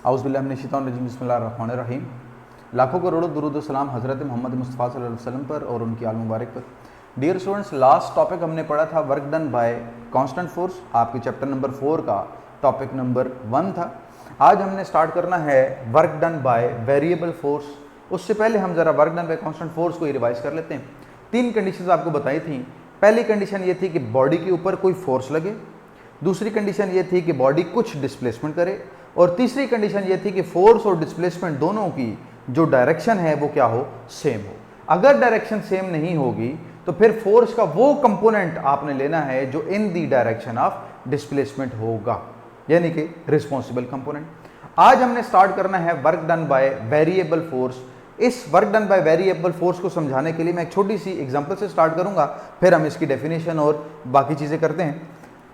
औज़ुबिल्लाहि बिस्मिल्लाहिर्रहमानिर्रहीम। लाखों करोड़ों दुरूद व सलाम हज़रत मोहम्मद मुस्तफ़ा सल्लल्लाहु अलैहि वसल्लम पर और उनकी आल मुबारक पर। डियर स्टूडेंट्स, लास्ट टॉपिक हमने पढ़ा था work done by constant force. आपके चैप्टर नंबर 4 का टॉपिक नंबर 1 था। आज हमने स्टार्ट करना है work done by variable force. उससे पहले हम ज़रा work done by constant force को ही रिवाइज कर लेते हैं। 3 कंडीशंस आपको बताई थी। पहली कंडीशन ये थी कि बॉडी के ऊपर कोई फोर्स लगे, दूसरी कंडीशन ये थी कि बॉडी कुछ डिस्प्लेसमेंट करे, और तीसरी कंडीशन ये थी कि फोर्स और डिस्प्लेसमेंट दोनों की जो डायरेक्शन है वो क्या हो, सेम हो। अगर डायरेक्शन सेम नहीं होगी तो फिर फोर्स का वो कंपोनेंट आपने लेना है जो इन दी डायरेक्शन ऑफ डिस्प्लेसमेंट होगा, यानी कि रिस्पॉन्सिबल कंपोनेंट। आज हमने स्टार्ट करना है work done by variable force. इस work done by variable force को समझाने के लिए मैं एक छोटी सी एग्जांपल से स्टार्ट करूंगा, फिर हम इसकी डेफिनेशन और बाकी चीजें करते हैं।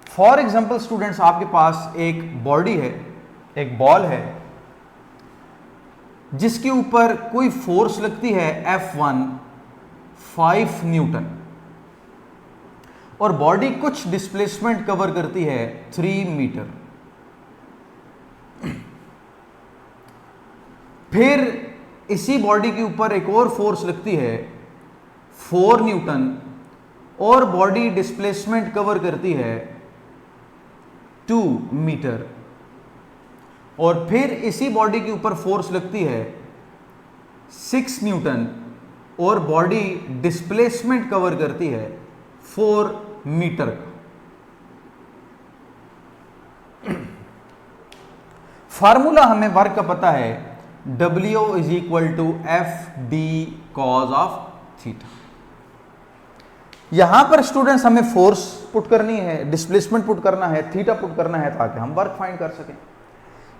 फॉर एग्जांपल स्टूडेंट्स, आपके पास एक बॉडी है, एक बॉल है जिसके ऊपर कोई फोर्स लगती है F1 5 न्यूटन, और बॉडी कुछ डिस्प्लेसमेंट कवर करती है 3 मीटर। फिर इसी बॉडी के ऊपर एक और फोर्स लगती है 4 न्यूटन, और बॉडी डिस्प्लेसमेंट कवर करती है 2 मीटर। और फिर इसी बॉडी के ऊपर फोर्स लगती है 6 न्यूटन, और बॉडी डिस्प्लेसमेंट कवर करती है 4 मीटर का। फार्मूला हमें वर्क का पता है, W is equal to FD cos of theta. यहां पर स्टूडेंट्स हमें फोर्स पुट करनी है, डिस्प्लेसमेंट पुट करना है, थीटा पुट करना है, ताकि हम वर्क फाइंड कर सकें।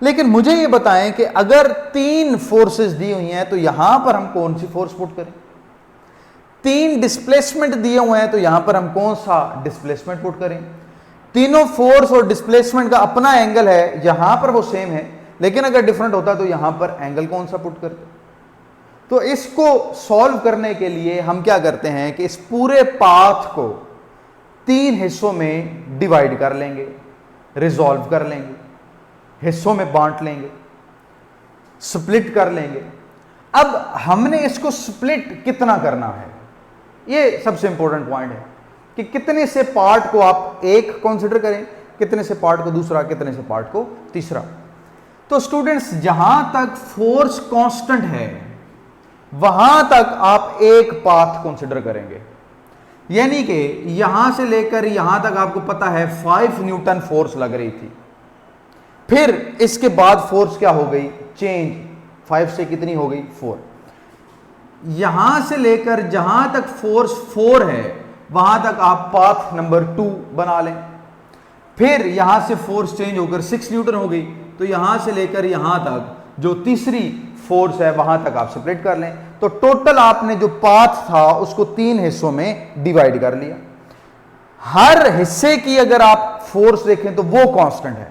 लेकिन मुझे ये बताएं कि अगर 3 फोर्सेस दी हुई हैं तो यहां पर हम कौन सी फोर्स पुट करें। 3 डिस्प्लेसमेंट दिए हुए हैं तो यहां पर हम कौन सा डिस्प्लेसमेंट पुट करें। तीनों फोर्स और डिस्प्लेसमेंट का अपना एंगल है, यहां पर वो सेम है, लेकिन अगर डिफरेंट होता तो यहां पर एंगल कौन सा पुट करते। तो इसको सॉल्व करने के लिए हम क्या करते हैं कि इस पूरे पाथ को 3 हिस्सों में डिवाइड कर लेंगे, रिजॉल्व कर लेंगे, हिस्सों में बांट लेंगे, स्प्लिट कर लेंगे। अब हमने इसको स्प्लिट कितना करना है, ये सबसे इंपॉर्टेंट पॉइंट है कि कितने से पार्ट को आप एक कंसीडर करें, कितने से पार्ट को दूसरा, कितने से पार्ट को तीसरा। तो स्टूडेंट्स, जहां तक फोर्स कांस्टेंट है वहां तक आप एक पाथ कंसीडर करेंगे, यानी कि यहां से लेकर यहां तक आपको पता है 5 न्यूटन फोर्स लग रही थी। फिर इसके बाद फोर्स क्या हो गई, चेंज, 5 से कितनी हो गई, 4। यहां से लेकर जहां तक फोर्स 4 है वहां तक आप पाथ नंबर 2 बना लें। फिर यहां से फोर्स चेंज होकर 6 न्यूटन हो गई, तो यहां से लेकर यहां तक जो तीसरी फोर्स है वहां तक आप सेपरेट कर लें। तो टोटल आपने जो पाथ था उसको 3 हिस्सों में डिवाइड कर लिया। हर हिस्से की अगर आप फोर्स देखें तो वो कांस्टेंट है।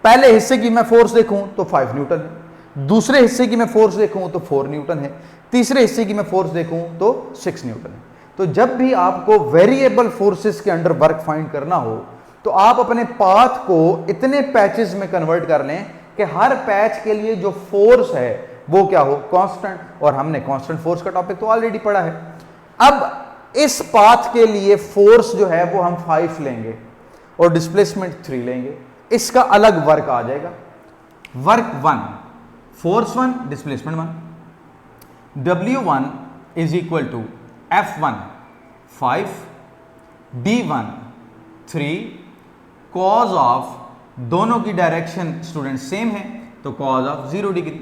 पहले हिस्से की मैं फोर्स देखूं तो 5 न्यूटन है, दूसरे हिस्से की मैं फोर्स देखूं तो 4 न्यूटन है, तीसरे हिस्से की मैं फोर्स देखूं तो 6 न्यूटन है। तो जब भी आपको वेरिएबल फोर्सेस के अंडर वर्क फाइंड करना हो तो आप अपने पाथ को इतने पैचेस में कन्वर्ट कर लें कि हर पैच के लिए जो फोर्स है वो क्या हो, कांस्टेंट। और हमने कांस्टेंट फोर्स का टॉपिक तो ऑलरेडी पढ़ा है। अब इस पाथ के लिए फोर्स जो है वो हम 5 लेंगे और डिस्प्लेसमेंट 3 लेंगे। इसका अलग वर्क आ जाएगा। Work 1, force 1, displacement 1। W1 is equal to F1 5, D1 3, cos of, दोनों की डायरेक्शन स्टूडेंट सेम है तो cos of 0 degree.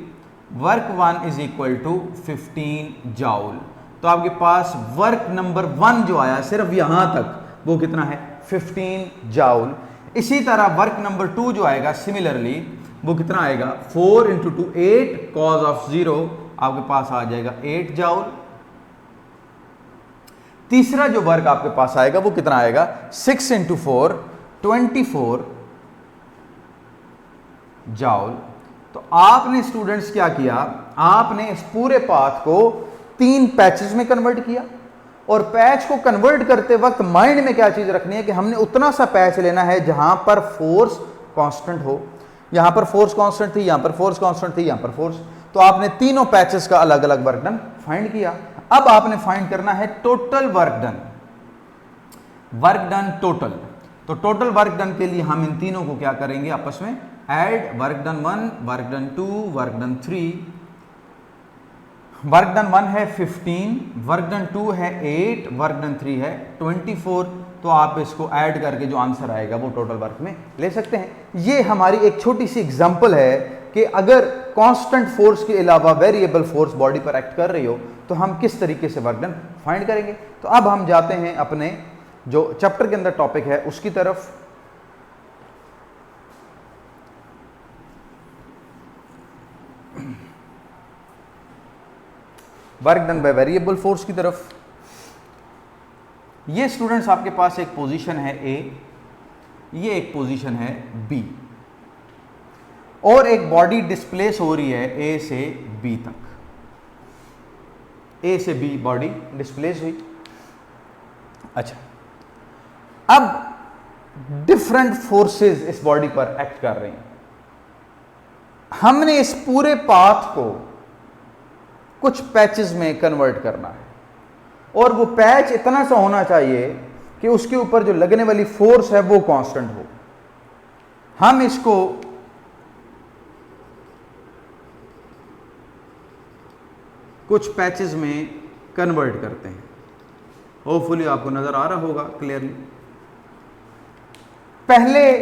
Work 1 is equal to 15 joule. तो आपके पास वर्क नंबर 1 जो आया सिर्फ यहां तक, वो कितना है, 15 जाउल। इसी तरह वर्क नंबर 2 जो आएगा सिमिलरली वो कितना आएगा, 4 × 2 8, कॉज ऑफ 0 आपके पास आ जाएगा 8 जाउल। तीसरा जो वर्क आपके पास आएगा वो कितना आएगा, 6 × 4 24 जाउल। तो आपने स्टूडेंट्स क्या किया, आपने इस पूरे पाथ को 3 पैचेस में कन्वर्ट किया, और पैच को कन्वर्ट करते वक्त माइंड में क्या चीज रखनी है कि हमने उतना सा पैच लेना है जहां पर फोर्स कांस्टेंट हो। यहां पर फोर्स कांस्टेंट थी, यहां पर फोर्स कांस्टेंट थी, यहां पर फोर्स, तो आपने तीनों पैचेस का अलग अलग वर्क डन फाइंड किया। अब आपने फाइंड करना है total work done, work done total. तो टोटल वर्क डन के लिए हम इन तीनों को क्या करेंगे, आपस में add, work done 1, work done 2, work done 3। Work done 1 है 15, वर्क डन 2 है 8, वर्क डन 3 है 24। तो आप इसको ऐड करके जो आंसर आएगा वो टोटल वर्क में ले सकते हैं। ये हमारी एक छोटी सी एग्जांपल है कि अगर कांस्टेंट फोर्स के अलावा वेरिएबल फोर्स बॉडी पर एक्ट कर रही हो तो हम किस तरीके से वर्क डन फाइंड करेंगे। तो अब हम जाते हैं अपने जो चैप्टर के अंदर टॉपिक है उसकी तरफ। Work done by variable force की तरफ। ये स्टूडेंट्स आपके पास एक पोजीशन है ए, ये एक पोजीशन है बी, और एक बॉडी डिस्प्लेस हो रही है ए से बी तक। ए से बी बॉडी डिस्प्लेस हुई। अच्छा, अब डिफरेंट फोर्सेस इस बॉडी पर एक्ट कर रही हैं। हमने इस पूरे पाथ को कुछ पैचेस में कन्वर्ट करना है, और वो पैच इतना सा होना चाहिए कि उसके ऊपर जो लगने वाली फोर्स है वो कांस्टेंट हो। हम इसको कुछ पैचेस में कन्वर्ट करते हैं। होपफुली आपको नजर आ रहा होगा क्लियरली। पहले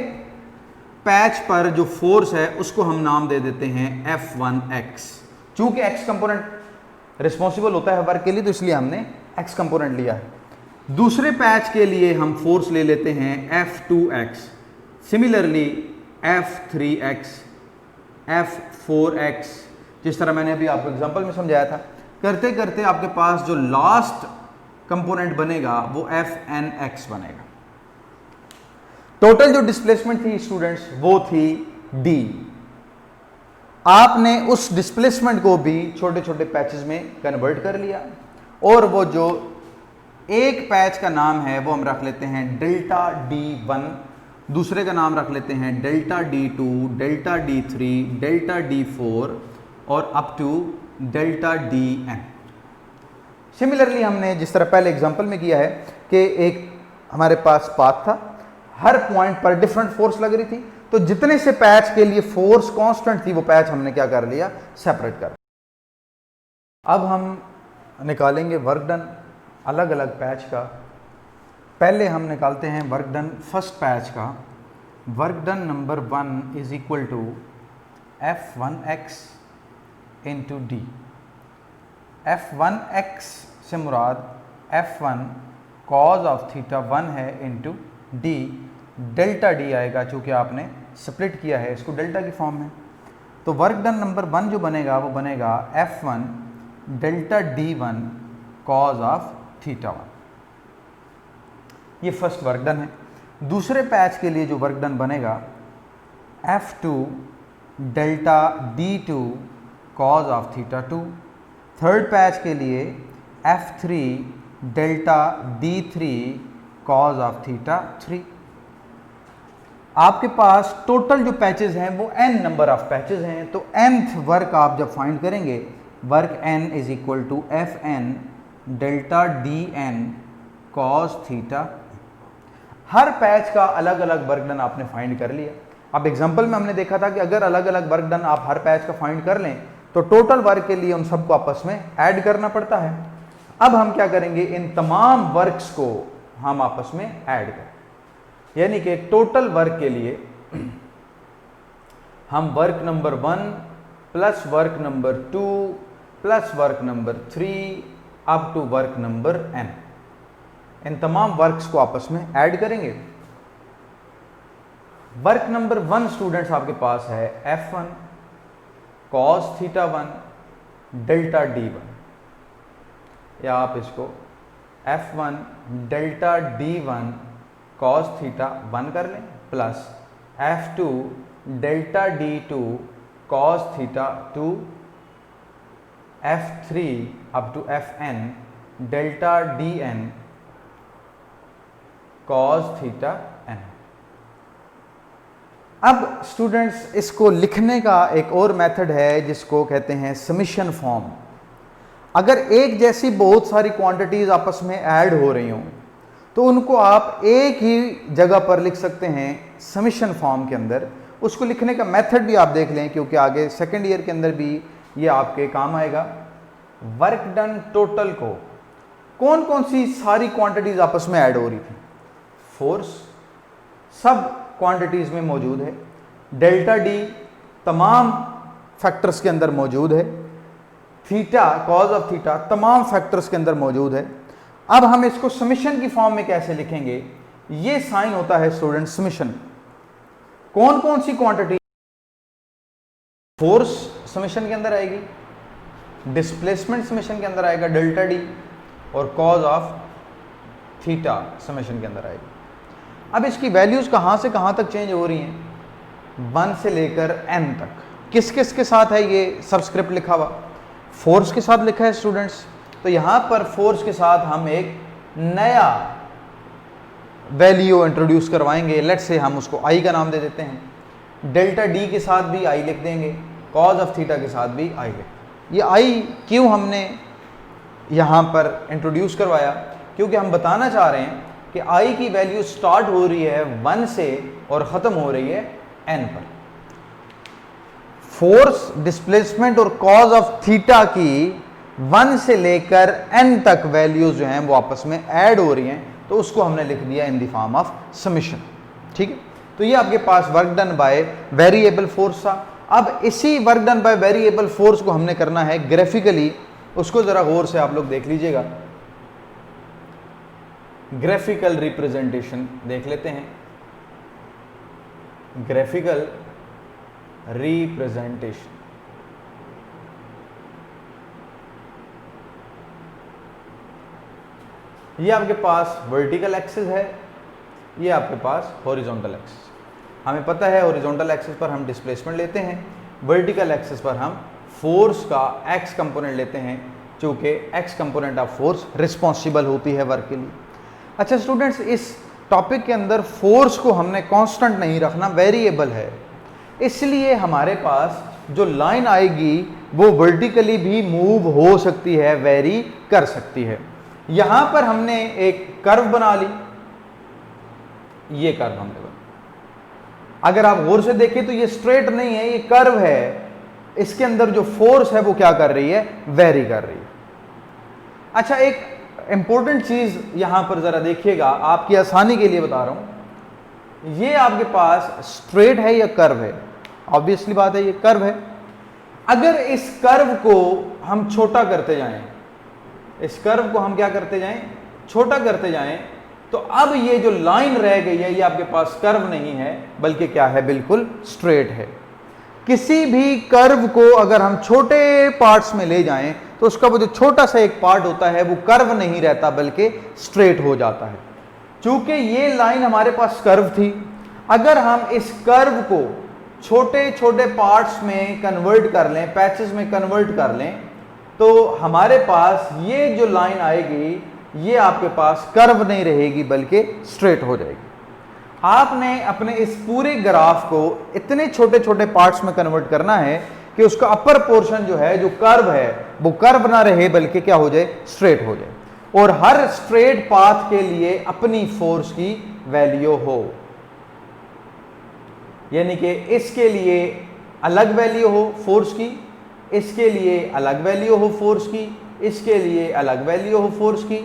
पैच पर जो फोर्स है उसको हम नाम दे देते हैं F1x। चूंकि x कंपोनेंट रिस्पॉन्सिबल होता है वर्क के लिए तो इसलिए हमने x कंपोनेंट लिया है। दूसरे पैच के लिए हम फोर्स ले लेते हैं F2x, सिमिलरली F3x, F4x। जिस तरह मैंने अभी आपको एग्जांपल में समझाया था, करते करते आपके पास जो लास्ट कंपोनेंट बनेगा वो Fnx बनेगा। टोटल जो डिस्प्लेसमेंट थी स्टूडेंट्स वो थी d। आपने उस डिस्प्लेसमेंट को भी छोटे छोटे पैचेस में कन्वर्ट कर लिया, और वो जो एक पैच का नाम है वो हम रख लेते हैं डेल्टा D1, दूसरे का नाम रख लेते हैं delta D2, delta D3, delta D4 और up to delta Dn। Similarly हमने जिस तरह पहले एग्जांपल में किया है कि एक हमारे पास पाथ था, हर पॉइंट पर डिफरेंट फोर्स लग रही थी, तो जितने से पैच के लिए फोर्स कांस्टेंट थी वो पैच हमने क्या कर लिया, सेपरेट कर। अब हम निकालेंगे वर्क डन अलग अलग पैच का। पहले हम निकालते हैं वर्क डन फर्स्ट पैच का। Work done number 1 is equal to F1x into D. F1x से मुराद F1 कॉज ऑफ थीटा 1 है इंटू डी, डेल्टा डी आएगा चूँकि आपने स्प्लिट किया है इसको डेल्टा की फॉर्म में। तो वर्क डन नंबर 1 जो बनेगा वो बनेगा F1 delta D1 cause of theta 1। ये फर्स्ट वर्क डन है। दूसरे पैच के लिए जो वर्क डन बनेगा F2 delta D2 cause of theta 2। Third patch के लिए F3 delta D3 cause of theta 3। आपके पास टोटल जो पैचेस हैं वो n नंबर ऑफ पैचेस हैं, तो nth वर्क आप जब फाइंड करेंगे, work n is equal to Fn delta Dn cos theta. हर पैच का अलग अलग वर्क डन आपने फाइंड कर लिया। अब एग्जांपल में हमने देखा था कि अगर अलग अलग वर्क डन आप हर पैच का फाइंड कर लें तो टोटल वर्क के लिए उन सबको आपस में ऐड करना पड़ता है। अब हम क्या करेंगे, इन तमाम वर्क्स को हम आपस में ऐड करें, यानी कि टोटल वर्क के लिए हम work number 1 plus work number 2 plus work number 3 up to work number n, इन तमाम वर्क्स को आपस में ऐड करेंगे। वर्क नंबर 1 स्टूडेंट्स आपके पास है F1 cos theta 1 delta D1, या आप इसको F1 delta D1 cos theta 1 कर लें, plus F2 delta D2 cos theta 2, F3 up to Fn delta Dn cos theta n। अब स्टूडेंट्स इसको लिखने का एक और मेथड है जिसको कहते हैं समिशन फॉर्म। अगर एक जैसी बहुत सारी क्वांटिटीज आपस में ऐड हो रही हों तो उनको आप एक ही जगह पर लिख सकते हैं समिशन फॉर्म के अंदर। उसको लिखने का मेथड भी आप देख लें क्योंकि आगे सेकेंड ईयर के अंदर भी ये आपके काम आएगा। वर्क डन टोटल को कौन कौन सी सारी क्वांटिटीज आपस में ऐड हो रही थी, फोर्स सब क्वांटिटीज में मौजूद है, डेल्टा डी तमाम फैक्टर्स के अंदर मौजूद है, थीटा कॉज ऑफ थीटा तमाम फैक्टर्स के अंदर मौजूद है। अब हम इसको समिशन की फॉर्म में कैसे लिखेंगे, ये साइन होता है स्टूडेंट समिशन। कौन कौन सी क्वांटिटी, फोर्स समिशन के अंदर आएगी, डिस्प्लेसमेंट समिशन के अंदर आएगा डेल्टा डी, और कॉज ऑफ थीटा समिशन के अंदर आएगी। अब इसकी वैल्यूज कहां से कहां तक चेंज हो रही हैं, 1 से लेकर n तक। किस किस के साथ है ये सबस्क्रिप्ट लिखा हुआ, फोर्स के साथ लिखा है स्टूडेंट्स। तो यहां पर फोर्स के साथ हम एक नया वैल्यू इंट्रोड्यूस करवाएंगे। लेट से हम उसको i का नाम दे देते हैं। डेल्टा डी के साथ भी i लिख देंगे, कॉज ऑफ थीटा के साथ भी i लिख। ये i क्यों हमने यहां पर इंट्रोड्यूस करवाया, क्योंकि हम बताना चाह रहे हैं कि i की वैल्यू स्टार्ट हो रही है 1 से और ख़त्म हो रही है n पर। फोर्स, डिस्प्लेसमेंट और कॉज ऑफ थीटा की 1 से लेकर n तक वैल्यूज जो हैं वो आपस में ऐड हो रही हैं, तो उसको हमने लिख दिया in the form of summation. ठीक है, तो ये आपके पास work done by variable force था। अब इसी work done by variable force को हमने करना है ग्राफिकली, उसको जरा गौर से आप लोग देख लीजिएगा। ग्राफिकल रिप्रेजेंटेशन देख लेते हैं। ग्राफिकल रिप्रेजेंटेशन, ये आपके पास वर्टिकल एक्सिस है, ये आपके पास हॉरिजॉन्टल एक्सिस। हमें पता है हॉरिजॉन्टल एक्सिस पर हम डिस्प्लेसमेंट लेते हैं, वर्टिकल एक्सिस पर हम फोर्स का एक्स कंपोनेंट लेते हैं, चूंकि x component of force responsible होती है वर्क के लिए। अच्छा स्टूडेंट्स, इस टॉपिक के अंदर फोर्स को हमने कांस्टेंट नहीं रखना, वेरिएबल है, इसलिए हमारे पास जो लाइन आएगी वो वर्टिकली भी मूव हो सकती है, वेरी कर सकती है। यहां पर हमने एक कर्व बना ली, ये कर्व हमने बना, अगर आप गौर से देखें तो ये स्ट्रेट नहीं है, ये कर्व है। इसके अंदर जो फोर्स है वो क्या कर रही है, वेरी कर रही है। अच्छा, एक इंपॉर्टेंट चीज यहां पर जरा देखिएगा, आपकी आसानी के लिए बता रहा हूं। ये आपके पास स्ट्रेट है या कर्व है, ऑब्वियसली बात है ये कर्व है। अगर इस कर्व को हम छोटा करते जाएं, इस कर्व को हम क्या करते जाएं, छोटा करते जाएं, तो अब ये जो लाइन रह गई है ये आपके पास कर्व नहीं है बल्कि क्या है, बिल्कुल स्ट्रेट है। किसी भी कर्व को अगर हम छोटे पार्ट्स में ले जाएं तो उसका वो जो छोटा सा एक पार्ट होता है वो कर्व नहीं रहता बल्कि स्ट्रेट हो जाता है। चूंकि ये लाइन हमारे पास कर्व थी, अगर हम इस कर्व को छोटे छोटे पार्ट्स में कन्वर्ट कर लें, पैचेस में कन्वर्ट कर लें, तो हमारे पास ये जो लाइन आएगी ये आपके पास कर्व नहीं रहेगी बल्कि स्ट्रेट हो जाएगी। आपने अपने इस पूरे ग्राफ को इतने छोटे छोटे पार्ट्स में कन्वर्ट करना है कि उसका अपर पोर्शन जो है, जो कर्व है, वो कर्व ना रहे बल्कि क्या हो जाए, स्ट्रेट हो जाए। और हर स्ट्रेट पाथ के लिए अपनी फोर्स की वैल्यू हो, यानी कि इसके लिए अलग वैल्यू हो फोर्स की, इसके लिए अलग वैल्यू हो फोर्स की, इसके लिए अलग वैल्यू हो फोर्स की।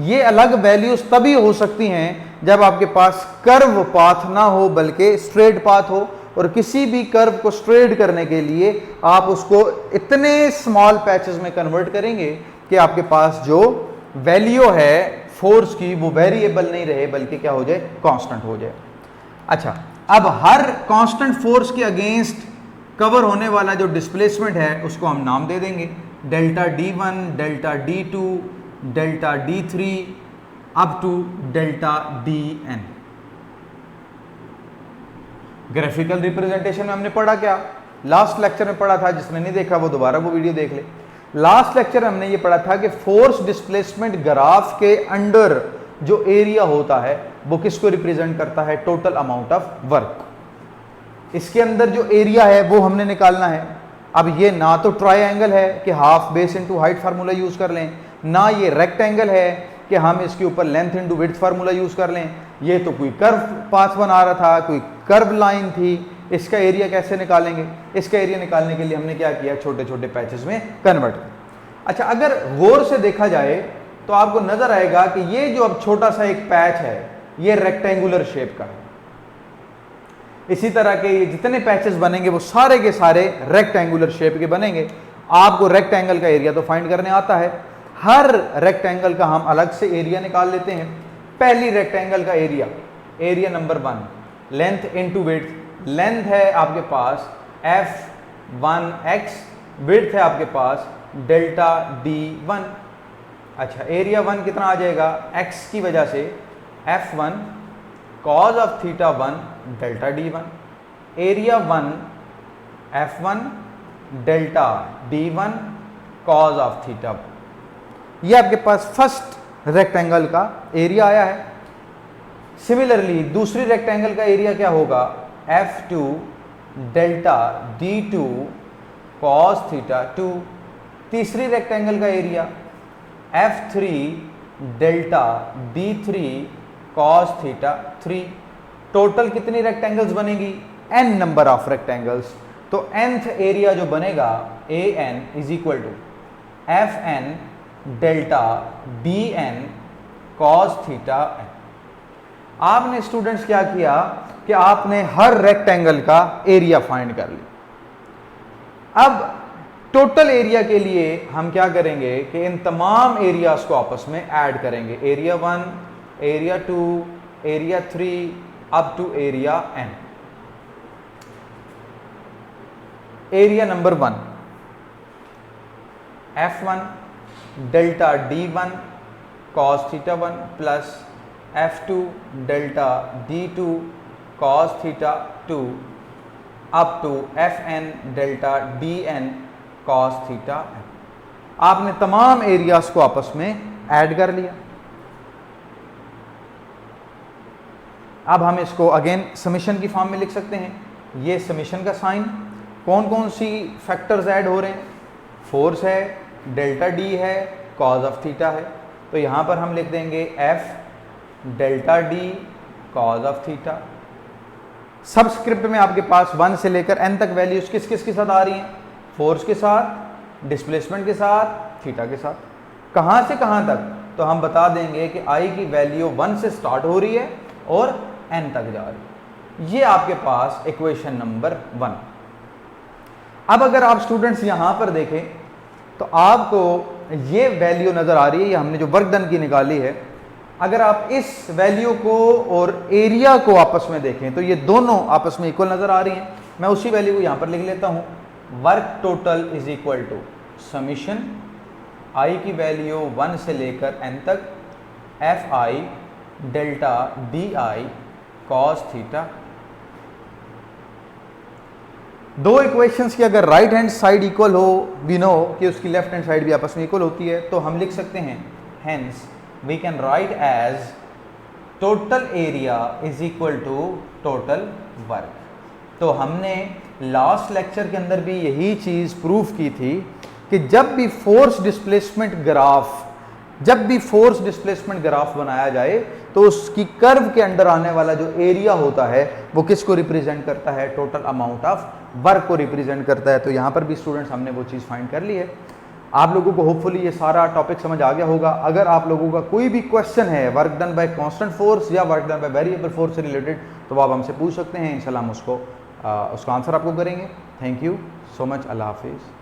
ये अलग वैल्यूज तभी हो सकती हैं जब आपके पास कर्व पाथ ना हो बल्कि स्ट्रेट पाथ हो। और किसी भी कर्व को स्ट्रेट करने के लिए आप उसको इतने स्मॉल पैचेस में कन्वर्ट करेंगे कि आपके पास जो वैल्यू है फोर्स की वो वेरिएबल नहीं रहे बल्कि क्या हो जाए, कांस्टेंट हो जाए। अच्छा, अब हर कांस्टेंट फोर्स के अगेंस्ट कवर होने वाला जो डिस्प्लेसमेंट है उसको हम नाम दे देंगे delta D1, delta D2, delta D3 up to delta Dn। Graphical representation में हमने पढ़ा क्या, लास्ट लेक्चर में पढ़ा था, जिसने नहीं देखा वो दोबारा वो वीडियो देख ले। लास्ट लेक्चर हमने ये पढ़ा था कि फोर्स डिस्प्लेसमेंट ग्राफ के अंडर जो एरिया होता है वो किसको रिप्रेजेंट करता है, टोटल अमाउंट ऑफ वर्क। इसके अंदर जो एरिया है वो हमने निकालना है। अब ये ना तो ट्रायंगल है कि half base into height formula use कर लें, ना ये रेक्टेंगल है कि हम इसके ऊपर length into width formula use कर लें। ये तो कोई कर्व पाथ बना रहा था, कोई कर्व लाइन थी। इसका एरिया कैसे निकालेंगे? इसका एरिया निकालने के लिए हमने क्या किया, छोटे छोटे पैचेस में कन्वर्ट किया। अच्छा, अगर गौर से देखा जाए तो आपको नजर आएगा कि ये जो अब छोटा सा एक पैच है ये रेक्टेंगुलर शेप का है। इसी तरह के ये जितने पैचेस बनेंगे वो सारे के सारे रेक्टेंगुलर शेप के बनेंगे। आपको रेक्टेंगल का एरिया तो फाइंड करने आता है। हर रेक्टेंगल का हम अलग से एरिया निकाल लेते हैं। पहली रेक्टेंगल का area, area number 1, length into width. Length है आपके पास f1x, विड्थ है आपके पास डेल्टा d1। अच्छा, एरिया 1 कितना आ जाएगा, x की वजह से f1 cos of theta 1 delta d1। Area 1 f1 delta d1 cos of theta 1। ये आपके पास फर्स्ट रेक्टेंगल का एरिया आया है। सिमिलरली दूसरी रेक्टेंगल का एरिया क्या होगा, f2 delta d2 cos theta 2। तीसरी रेक्टेंगल का area f3 delta d3 cos theta 3। Total कितनी रेक्टेंगल्स बनेगी, n नंबर ऑफ रेक्टेंगल्स। तो nth एरिया जो बनेगा an is equal to fn delta dn cos theta n। आपने स्टूडेंट्स क्या किया कि आपने हर रेक्टेंगल का एरिया फाइंड कर लिया। अब टोटल एरिया के लिए हम क्या करेंगे कि इन तमाम एरियाज को आपस में ऐड करेंगे। Area 1, area 2, area 3 up to area n। Area number 1 f1 delta d1 cos theta 1 plus f2 delta d2 cos theta 2 up to fn delta dn cos theta n। आपने तमाम एरियाज को आपस में add कर लिया। अब हम इसको अगेन समीशन की फॉर्म में लिख सकते हैं। ये समीशन का साइन, कौन कौन सी फैक्टर्स ऐड हो रहे हैं, फोर्स है, डेल्टा डी है, कॉज ऑफ थीटा है। तो यहां पर हम लिख देंगे f delta D cause of theta. Subscript में आपके पास 1 से लेकर n तक वैल्यूज किस किस के साथ आ रही हैं, फोर्स के साथ, डिस्प्लेसमेंट के साथ, थीटा के साथ। कहां से कहां तक, तो हम बता देंगे कि i की वैल्यू 1 से स्टार्ट हो रही है और n तक जा रही है। ये आपके पास इक्वेशन नंबर 1। अब अगर आप स्टूडेंट्स यहां पर देखें तो आपको ये वैल्यू नजर आ रही है, ये हमने जो वर्क डन की निकाली है। अगर आप इस वैल्यू को और एरिया को आपस में देखें तो ये दोनों आपस में इक्वल नजर आ रही हैं। मैं उसी वैल्यू को यहां पर लिख लेता हूं, work total is equal to summation i की वैल्यू 1 से लेकर n तक fi delta di cos theta. दो इक्वेशंस की अगर राइट हैंड साइड इक्वल हो, वी नो कि उसकी लेफ्ट हैंड साइड भी आपस में इक्वल होती है, तो हम लिख सकते हैं hence we can write as total area is equal to total work. तो हमने लास्ट लेक्चर के अंदर भी यही चीज प्रूफ की थी कि जब भी फोर्स डिस्प्लेसमेंट ग्राफ बनाया जाए तो उसकी कर्व के अंडर आने वाला जो एरिया होता है वो किसको रिप्रेजेंट करता है, टोटल अमाउंट ऑफ वर्क को रिप्रेजेंट करता है। तो यहां पर भी स्टूडेंट्स हमने वो चीज फाइंड कर ली है। आप लोगों को होपफुली ये सारा टॉपिक समझ आ गया होगा। अगर आप लोगों का कोई भी क्वेश्चन है work done by constant force या work done by variable force से रिलेटेड, तो आप हमसे पूछ सकते हैं। इंशाल्लाह हम उसका आंसर आपको करेंगे। Thank you so much. अल्लाह हाफिज़।